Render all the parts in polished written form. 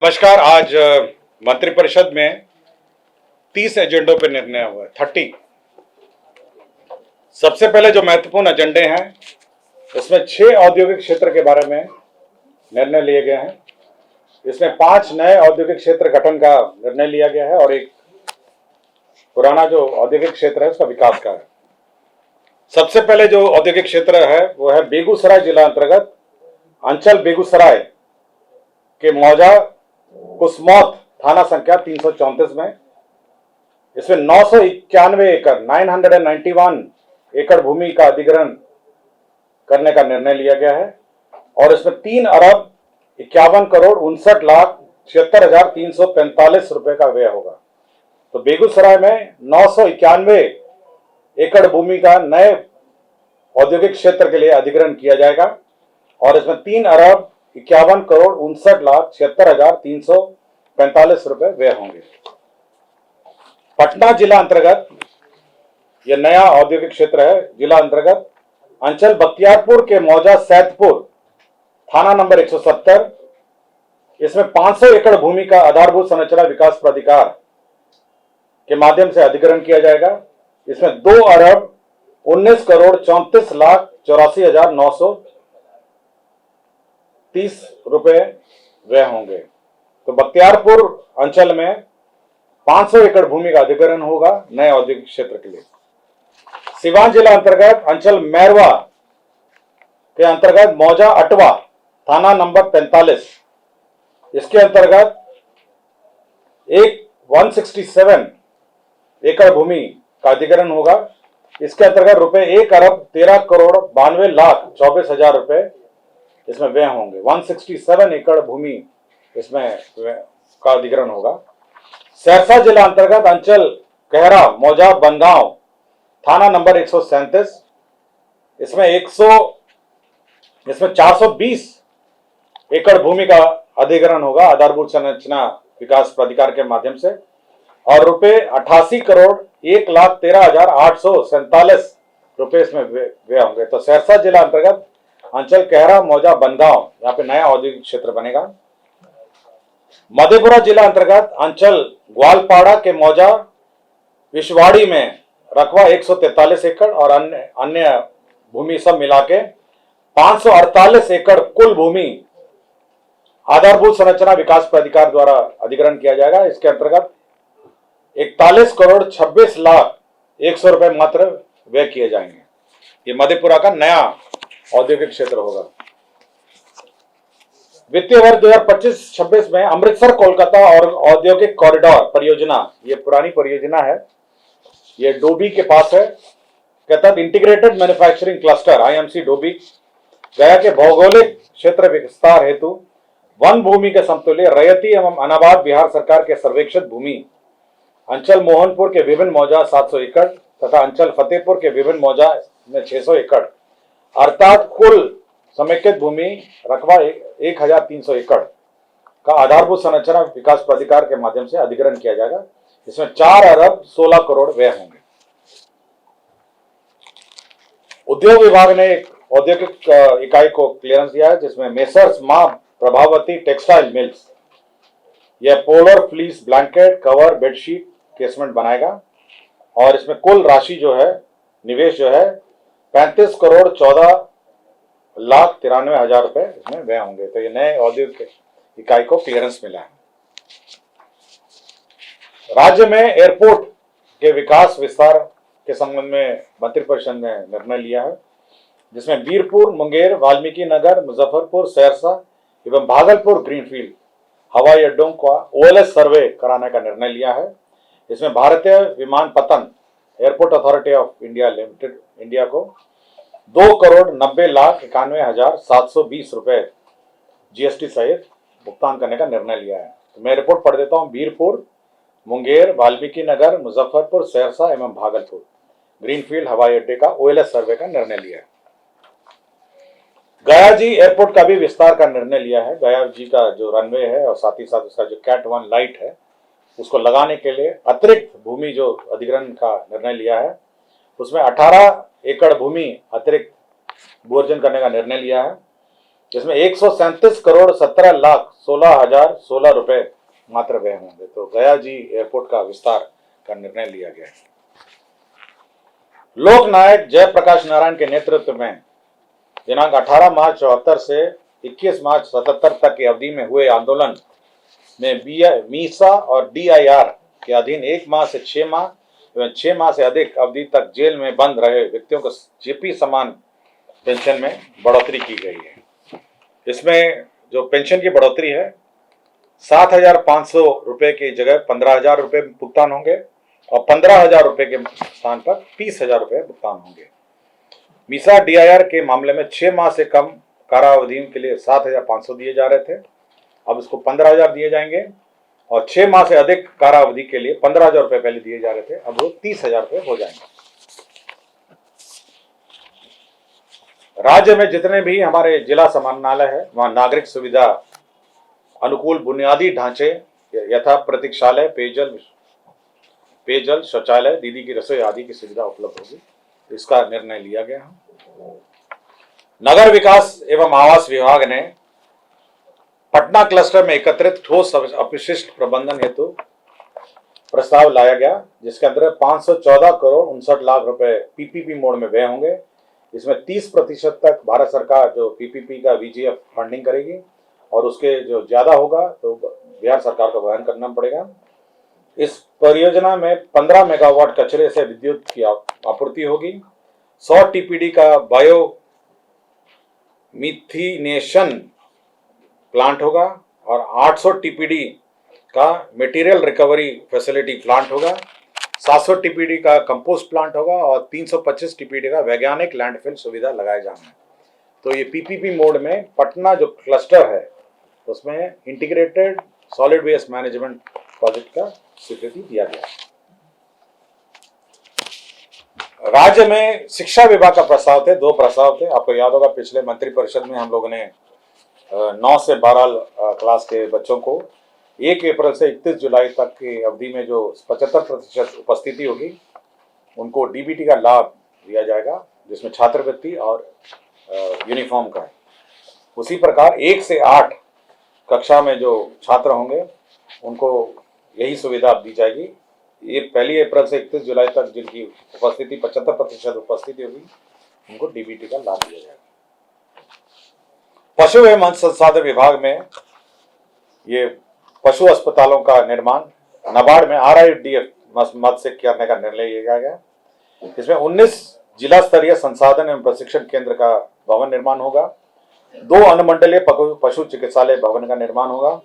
नमस्कार। आज मंत्रिपरिषद में 30 एजेंडों पर निर्णय हुआ है। 30। सबसे पहले जो महत्वपूर्ण एजेंडे हैं इसमें 6 औद्योगिक क्षेत्र के बारे में निर्णय लिए गए हैं। इसमें 5 नए औद्योगिक क्षेत्र गठन का निर्णय लिया गया है और एक पुराना जो औद्योगिक क्षेत्र है उसका विकास का है। सबसे पहले जो औद्योगिक क्षेत्र है वो है बेगूसराय जिला अंतर्गत अंचल बेगूसराय के मौजा कुसमौत थाना संख्या 334 में। इसमें 991 एकड़ 991 एकड़ भूमि का अधिग्रहण करने का निर्णय लिया गया है और इसमें 3 अरब 51 करोड़ 59 लाख 76,345 रुपए का व्यय होगा। तो बेगूसराय में 991 एकड़ भूमि का नए औद्योगिक क्षेत्र के लिए अधिग्रहण किया जाएगा और इसमें 3 अरब 51 करोड़ 59 लाख 76,345 रुपए व्यय होंगे। पटना जिला अंतर्गत यह नया औद्योगिक क्षेत्र है। जिला अंतर्गत अंचल बख्तियारपुर के मौजा सैदपुर थाना नंबर 170। इसमें 500 एकड़ भूमि का आधारभूत संरचना विकास प्राधिकार के माध्यम से अधिग्रहण किया जाएगा। इसमें 2 अरब 19 करोड़ 34 लाख 84,930 रुपए व्यय होंगे। तो बख्तियारपुर अंचल में 500 एकड़ भूमि का अधिग्रहण होगा नए औद्योगिक क्षेत्र के लिए। सिवान जिला अंतर्गत अंचल मैरवा के अंतर्गत मौजा अटवा थाना नंबर 45। इसके अंतर्गत 167 एकड़ भूमि का अधिग्रहण होगा। इसके अंतर्गत रुपए 1 अरब 13 करोड़ 92 लाख 24,000 रुपए इसमें व्यय होंगे। 167 एकड़ भूमि इसमें का अधिग्रहण होगा। सहरसा जिला अंतर्गत अंचल कहरा मौजा बनगांव थाना नंबर 137। इसमें 420 एकड़ भूमि का अधिग्रहण होगा आधारभूत संरचना विकास प्राधिकार के माध्यम से और रुपए 88 करोड़ 1,13,847 रुपए इसमें व्यय होंगे। तो सहरसा जिला अंतर्गत अंचल कहरा मौजा बनगांव यहाँ पे नया औद्योगिक क्षेत्र बनेगा। मधेपुरा जिला अंतर्गत अंचल ग्वालपाड़ा के मौजा विश्वाड़ी में रकबा 143 एकड़ और अन्य भूमि सब मिला के 548 एकड़ कुल भूमि आधारभूत संरचना विकास प्राधिकार द्वारा अधिग्रहण किया जाएगा। इसके अंतर्गत 41 करोड़ 26 लाख 100 रुपए मात्र व्यय किए जाएंगे। ये मधेपुरा का नया औद्योगिक क्षेत्र होगा। वित्तीय वर्ष 2025-26 में अमृतसर कोलकाता और औद्योगिक कॉरिडोर परियोजना, ये पुरानी परियोजना है, ये डोबी के पास है, के तहत integrated manufacturing cluster IMC Dobby गया के भौगोलिक क्षेत्र विस्तार हेतु वन भूमि के समतुल्य रैयती एवं अनाबाद बिहार सरकार के सर्वेक्षित भूमि अंचल मोहनपुर के विभिन्न मौजा 700 एकड़ तथा अंचल फतेहपुर के विभिन्न मौजा में 600 एकड़ अर्थात कुल समेकित भूमि रकबा 1,300 एकड़ का आधारभूत संरचना विकास प्राधिकार के माध्यम से अधिग्रहण किया जाएगा। इसमें 4 अरब 16 करोड़ व्यय होंगे। उद्योग विभाग ने एक औद्योगिक इकाई को क्लियरेंस दिया है जिसमें मेसर्स मां प्रभावती टेक्सटाइल मिल्स यह polar fleece blanket cover bedsheet casement बनाएगा और इसमें कुल राशि जो है निवेश जो है 35 करोड़ 14 लाख 93,000 रुपए इसमें व्यय होंगे। तो ये नए औद्योगिक इकाई को क्लियरेंस मिला है। राज्य में एयरपोर्ट के विकास विस्तार के संबंध में मंत्रिपरिषद ने निर्णय लिया है जिसमें बीरपुर, मुंगेर, वाल्मीकि नगर, मुजफ्फरपुर, सहरसा एवं भागलपुर ग्रीनफील्ड हवाई अड्डों का ओएलएस सर्वे कराने का निर्णय लिया है। इसमें भारतीय विमानपत्तन airport authority of India limited India को 2 करोड़ 90 लाख 91,720 रुपए जीएसटी सहित भुगतान करने का निर्णय लिया है। तो मैं रिपोर्ट पढ़ देता हूं। बीरपुर, मुंगेर, वाल्मीकि नगर, मुजफ्फरपुर, सहरसा एवं भागलपुर ग्रीनफील्ड हवाई अड्डे का ओएलएस सर्वे का निर्णय लिया है। गया जी एयरपोर्ट का भी विस्तार का निर्णय लिया है। गया जी का जो रनवे है और साथ ही साथ उसका जो कैट 1 लाइट है उसको लगाने के लिए अतिरिक्त भूमि जो अधिग्रहण का निर्णय लिया है उसमें 18 एकड़ भूमि अतिरिक्त भू अर्जन करने का निर्णय लिया है जिसमें 137 करोड़ 17 लाख 16 हजार 16 रुपए मात्र व्यय होंगे। तो गया जी एयरपोर्ट का विस्तार का निर्णय लिया गया है। लोकनायक जयप्रकाश नारायण के नेतृत्व में दिनांक 18 मार्च 74 से 21 मार्च 77 तक की अवधि में हुए आंदोलन में मीसा और DIR के अधीन 1 माह से 6 माह एवं 6 माह से अधिक अवधि तक जेल में बंद रहे व्यक्तियों को जेपी समान पेंशन में बढ़ोतरी की गई है। इसमें जो पेंशन की बढ़ोतरी है 7,500 रुपए की जगह 15,000 रुपए भुगतान होंगे और 15,000 रुपए के स्थान पर 30,000 रुपए भुगतान होंगे। मीसा DIR के मामले में 6 माह से कम कारावधि के लिए 7,500 दिए जा रहे थे, अब इसको 15,000 दिए जाएंगे और 6 माह से अधिक कारावधि के लिए 15,000 रुपए पहले दिए जा रहे थे, अब वो 30,000 रुपए हो जाएंगे। राज्य में जितने भी हमारे जिला समाहरणालय है वहां नागरिक सुविधा अनुकूल बुनियादी ढांचे यथा प्रतीक्षालय, पेयजल, शौचालय, दीदी की रसोई आदि की सुविधा उपलब्ध होगी, इसका निर्णय लिया गया है। नगर विकास एवं आवास विभाग ने पटना क्लस्टर में एकत्रित ठोस अपशिष्ट प्रबंधन हेतु प्रस्ताव लाया गया, जिसके अंतर्गत 514 करोड़ 59 लाख रुपए PPP मोड में व्यय होंगे। इसमें 30% तक भारत सरकार जो PPP का VGF फंडिंग करेगी और उसके जो ज्यादा होगा तो बिहार सरकार को वहन करना पड़ेगा। इस परियोजना में 15 मेगावाट कचरे से विद्युत की आपूर्ति होगी, 100 TPD का बायो मिथिनेशन प्लांट होगा और 800 TPD का मटेरियल रिकवरी फैसिलिटी प्लांट होगा, 700 TPD का कंपोस्ट प्लांट होगा और 325 TPD का वैज्ञानिक लैंडफिल सुविधा लगाए जाएंगे। तो ये PPP मोड में पटना जो क्लस्टर है उसमें integrated solid waste management project का स्वीकृति दिया गया। राज्य में शिक्षा विभाग का प्रस्ताव थे, 2 प्रस्ताव थे। आपको याद होगा पिछले मंत्रिपरिषद में हम लोगों ने 9 से 12 क्लास के बच्चों को 1 अप्रैल से 31 जुलाई तक की अवधि में जो 75% उपस्थिति होगी उनको DBT का लाभ दिया जाएगा, जिसमें छात्रवृत्ति और यूनिफॉर्म का है। उसी प्रकार 1 से 8 कक्षा में जो छात्र होंगे उनको यही सुविधा दी जाएगी। ये 1 अप्रैल से 31 जुलाई तक जिनकी उपस्थिति 75% उपस्थिति होगी उनको DBT का लाभ दिया जाएगा। पशु एवं मत्स्य संसाधन विभाग में ये पशु अस्पतालों का निर्माण नाबार्ड में RIDF मद से करने का निर्णय लिया गया। इसमें 19 जिला स्तरीय संसाधन एवं प्रशिक्षण केंद्र का भवन निर्माण होगा, 2 अनुमंडलीय पशु चिकित्सालय भवन का निर्माण होगा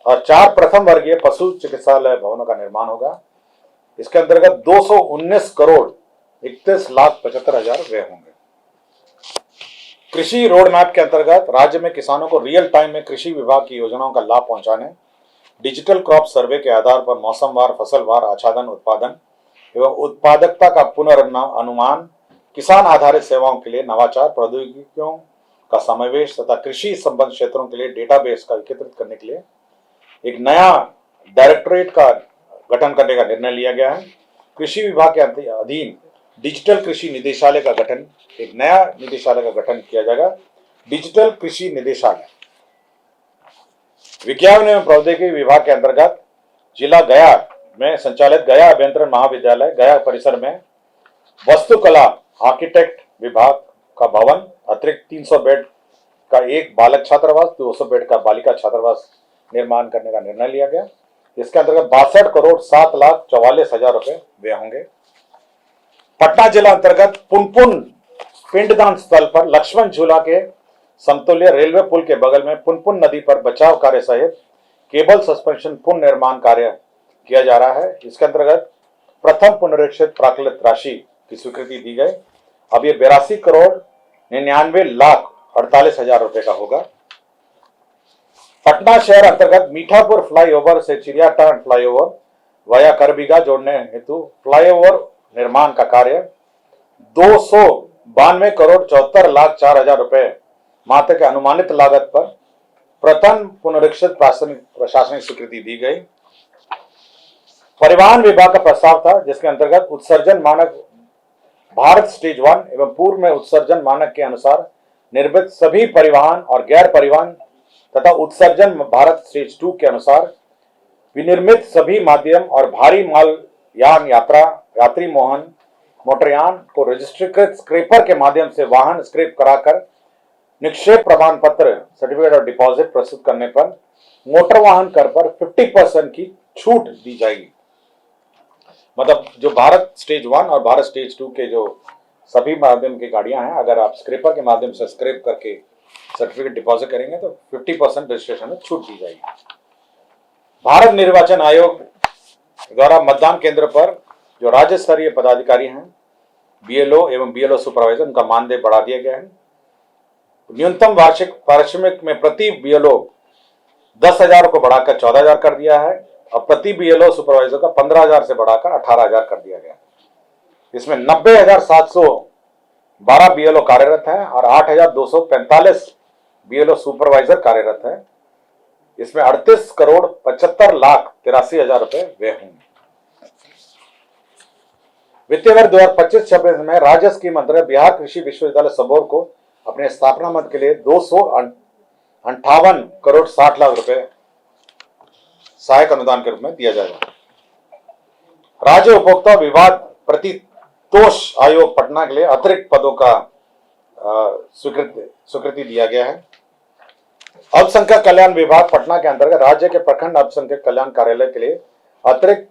और 4 प्रथम वर्गीय पशु चिकित्सालय भवनों का निर्माण होगा। इसके अंतर्गत 219 करोड़ 31 लाख 75 हजार व्यय होंगे। कृषि रोड मैप के अंतर्गत राज्य में किसानों को रियल टाइम में कृषि विभाग की योजनाओं का लाभ पहुंचाने, डिजिटल क्रॉप सर्वे के आधार पर मौसमवार, फसलवार आच्छादन, उत्पादन एवं उत्पादकता का पुनर्अनुमान, किसान आधारित सेवाओं के लिए नवाचार, प्रौद्योगिकियों का समावेश तथा कृषि संबंध क्षेत्रों के लिए डेटाबेस का एकत्रित करने के लिए एक नया डायरेक्टोरेट का गठन करने का निर्णय लिया गया है। कृषि विभाग के अधीन डिजिटल कृषि निदेशालय का गठन, एक नया निदेशालय का गठन किया जाएगा, डिजिटल कृषि निदेशालय। विज्ञान एवं प्रौद्योगिकी विभाग के अंतर्गत जिला गया में संचालित गया अभियंत्रण महाविद्यालय गया परिसर में वास्तुकला आर्किटेक्ट विभाग का भवन, अतिरिक्त 300 बेड का एक बालक छात्रावास, 200 बेड का बालिका छात्रावास निर्माण करने का निर्णय लिया गया। इसके अंतर्गत 62 करोड़ 7 लाख 44 हजार रुपए व्यय होंगे। पटना जिला अंतर्गत पुनपुन पिंडदान स्थल पर लक्ष्मण झूला के समतुल्य रेलवे पुल के बगल में पुनपुन नदी पर बचाव कार्य सहित केबल सस्पेंशन पुनः निर्माण कार्य किया जा रहा है। इसके अंतर्गत प्रथम पुनरीक्षित प्राकृत राशि की स्वीकृति दी गई। अब ये 82 करोड़ 99 लाख 48 हजार रुपए का होगा। पटना शहर अंतर्गत मीठापुर फ्लाईओवर से चिड़ियाटांड फ्लाईओवर वाया करबीघा जोड़ने हेतु फ्लाईओवर निर्माण का कार्य 292 करोड़ 74 लाख 4 हजार रुपए मात्र के अनुमानित लागत पर प्रथम पुनरीक्षित प्रशासनिक स्वीकृति दी गई। परिवहन विभाग का प्रस्ताव था जिसके अंतर्गत उत्सर्जन मानक भारत स्टेज 1 एवं पूर्व में उत्सर्जन मानक के अनुसार निर्मित सभी परिवहन और गैर परिवहन तथा उत्सर्जन भारत स्टेज 2 के अनुसार विनिर्मित सभी माध्यम और भारी माल यान यात्री मोटरयान को रजिस्ट्रीकृत स्क्रैपर के माध्यम से वाहन स्क्रैप कराकर निक्षेप प्रमाण पत्र सर्टिफिकेट और डिपॉजिट प्रस्तुत करने पर मोटर वाहन कर पर 50% की छूट दी जाएगी। मतलब जो भारत स्टेज 1 और भारत स्टेज 2 के जो सभी माध्यम की गाड़ियां हैं, अगर आप स्क्रैपर के माध्यम से स्क्रैप करके सर्टिफिकेट डिपॉजिट करेंगे तो 50% रजिस्ट्रेशन में छूट दी जाएगी। भारत निर्वाचन आयोग द्वारा मतदान केंद्र पर जो राज्य स्तरीय पदाधिकारी हैं, बीएलओ एवं बीएलओ सुपरवाइजर, उनका मानदेय बढ़ा दिया गया है। न्यूनतम वार्षिक पारिश्रमिक में प्रति बीएलओ 10,000 को बढ़ाकर 14,000 कर दिया है और प्रति बीएलओ सुपरवाइजर का 15,000 से बढ़ाकर 18,000 कर दिया गया। इसमें 90,712 बीएलओ कार्यरत हैं और 8,245 बीएलओ सुपरवाइजर कार्यरत हैं। इसमें 38,75,83,000 रुपए व्यय होंगे। वित्तीय वर्ष 2025-26 में राज्य स्कीम अंतर्गत बिहार कृषि विश्वविद्यालय सबौर को अपने स्थापना मद के लिए 258 करोड़ 60 लाख रुपए सहायक अनुदान के रूप में दिया जाएगा। राज्य उपभोक्ता विवाद प्रतितोष आयोग पटना के लिए अतिरिक्त पदों का स्वीकृति दिया गया है। अल्पसंख्यक कल्याण विभाग पटना के अंतर्गत राज्य के प्रखंड अल्पसंख्यक कल्याण कार्यालय के लिए अतिरिक्त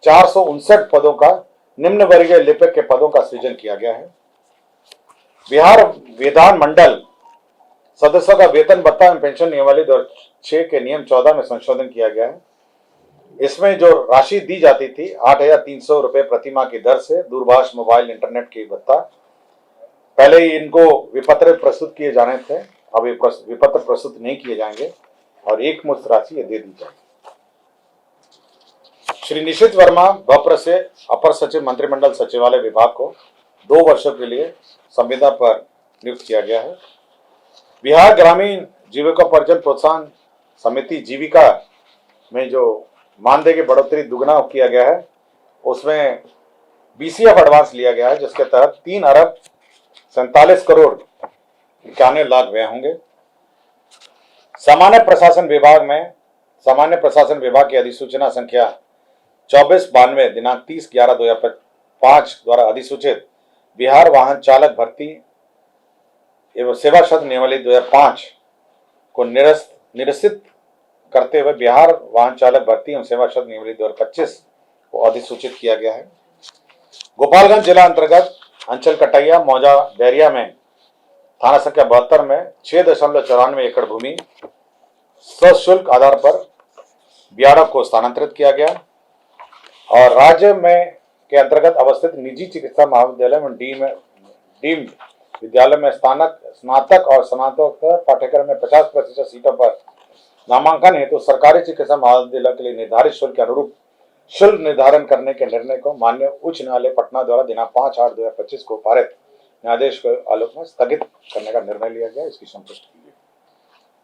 459 पदों का निम्न वर्गीय लिपिक के पदों का सृजन किया गया है। बिहार विधान मंडल सदस्यों का वेतन भत्ता एवं पेंशन नियमावली 2006 के नियम 14 में संशोधन किया गया है। इसमें जो राशि दी जाती थी 8,300 रुपए प्रति माह की दर से दूरभाष, मोबाइल, इंटरनेट की भत्ता, पहले ही इनको विपत्र प्रस्तुत किए जाने थे, अब ये विपत्र प्रस्तुत नहीं किए जाएंगे और एक मुश्त राशि ये दे दी जाएगी। श्री निशित वर्मा बप्र से अपर सचिव मंत्रिमंडल सचिवालय विभाग को 2 वर्षों के लिए संविदा पर नियुक्त किया गया है। बिहार ग्रामीण जीविकोपार्जन प्रोत्साहन समिति जीविका में जो मानदेय की बढ़ोतरी दुगना किया गया है, उसमें बीसीएफ एडवांस लिया गया है, जिसके तहत 3 अरब 47 करोड़ 91 लाख व्यय होंगे। सामान्य प्रशासन विभाग की अधिसूचना संख्या 2492 दिनांक 30/11/2005 द्वारा अधिसूचित बिहार वाहन चालक भर्ती एवं सेवा शर्त नियमावली 2005 को निरसित करते हुए बिहार वाहन चालक भर्ती एवं सेवा शर्त नियमावली 2025 को अधिसूचित किया गया है। गोपालगंज जिला अंतर्गत अंचल कटैया, मौजा, बैरिया में थाना संख्या 72 में 6.94 एकड़ भूमि सशुल्क आधार पर बीआरओ को स्थानांतरित किया गया और राज्य में के अंतर्गत अवस्थित निजी चिकित्सा महाविद्यालय में डीम्ड विद्यालय में स्नातक और स्नातकोत्तर पाठ्यक्रम में 50% सीटों पर नामांकन हेतु सरकारी चिकित्सा महाविद्यालय के लिए निर्धारित शुल्क के अनुरूप शुल्क निर्धारण करने के निर्णय को माननीय उच्च न्यायालय पटना द्वारा दिनांक 5/8/2025 को पारित न्यायाधीश के आलोक में स्थगित करने का निर्णय लिया गया। इसकी संतुष्टि की गई।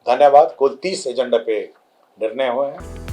धन्यवाद। कुल 30 एजेंडा पे निर्णय हुए हैं।